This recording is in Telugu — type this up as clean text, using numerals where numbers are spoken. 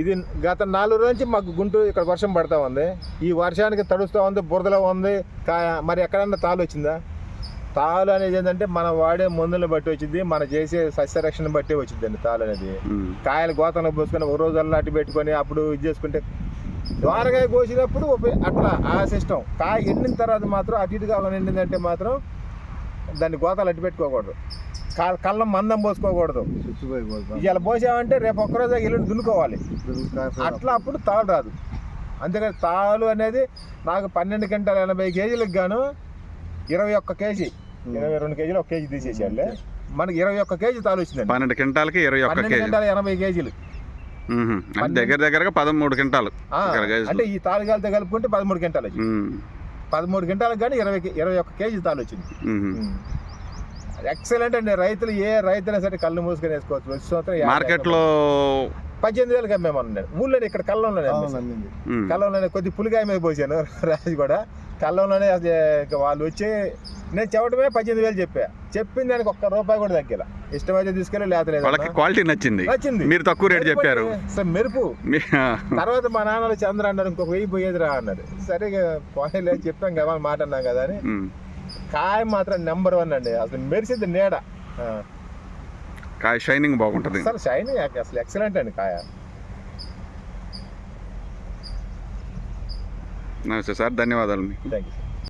ఇది గత 4 రోజుల నుంచి మాకు గుంటూరు ఇక్కడ వర్షం పడతా ఉంది. ఈ వర్షానికి తడుస్తూ ఉంది, బురదలో ఉంది. మరి ఎక్కడన్నా తాలు వచ్చిందా? తాలు అనేది ఏంటంటే మనం వాడే మందులను బట్టి వచ్చింది, మనం చేసే సస్యరక్షణ బట్టి వచ్చిందండి తాలు అనేది. కాయలు గోతంలో పోసుకొని ఒక రోజు అల్లాటి పెట్టుకొని అప్పుడు ఇది చేసుకుంటే ద్వారకాయ కోసినప్పుడు అట్లా ఆ సిస్టమ్. కాయ ఎండిన తర్వాత మాత్రం అటు ఇటుగా ఎండిందంటే మాత్రం దాన్ని గోతాలు అట్టి పెట్టుకోకూడదు, కళ్ళం మందం పోసుకోకూడదు. ఇలా పోసామంటే రేపు ఒక్కరోజు ఎల్లుండి దున్నుకోవాలి. అట్లా అప్పుడు తాలు రాదు. అంతేకాదు తాలు అనేది నాకు 12 క్వింటాల 80 కేజీలకు గాను 21 కేజీ 22 కేజీలు 1 కేజీ తీసేసేయాలి. మనకి 21 కేజీ తాలు వచ్చిందండి. 12 క్వింటాలకి 21 క్వింటాల 80 కేజీలు, దగ్గర దగ్గరగా 13 క్వింటాలు. అంటే ఈ తాలుగాలతో కలుపుకుంటే 13 క్వింటాలు వచ్చింది. 13 క్వింటాలకు కానీ 21 కేజీ తాలు వచ్చింది. ఎక్సలెంట్ అండి. రైతులు ఏ రైతులైనా సరే కళ్ళు మూసుకొని వేసుకోవచ్చు. మార్కెట్లో 18,000 అమ్మేమన్నాడు ఊళ్ళో. ఇక్కడ కళ్ళంలోనే కొద్ది పులికాయ మీద పోసాను రాజు కూడా. కళ్ళంలోనే వాళ్ళు వచ్చి నేను చెప్పడమే 18,000 చెప్పిన దానికి ₹1 కూడా తగ్గేలా. ఇష్టమైతే తీసుకెళ్ళి లేతలేదు. క్వాలిటీ నచ్చింది, మీరు తక్కువ రేట్ చెప్పారు. మెరుపు. తర్వాత మా నాన్నలు చంద్ర అన్నారు ఇంకొక 1000 పోయేదిరా అన్నారు. సరే క్వాలిటీ లేదు చెప్పాం కదా మాట అన్నాం కదా అని. కాయ మాత్రం నెంబర్ 1 అండి. అసలు మెరిసింది నీడ. కాయ షైనింగ్ బాగుంటుంది. అసలు షైనింగ్ అసలు ఎక్సలెంట్ అండి కాయ. నమస్తే సార్, ధన్యవాదాలు. Thank you.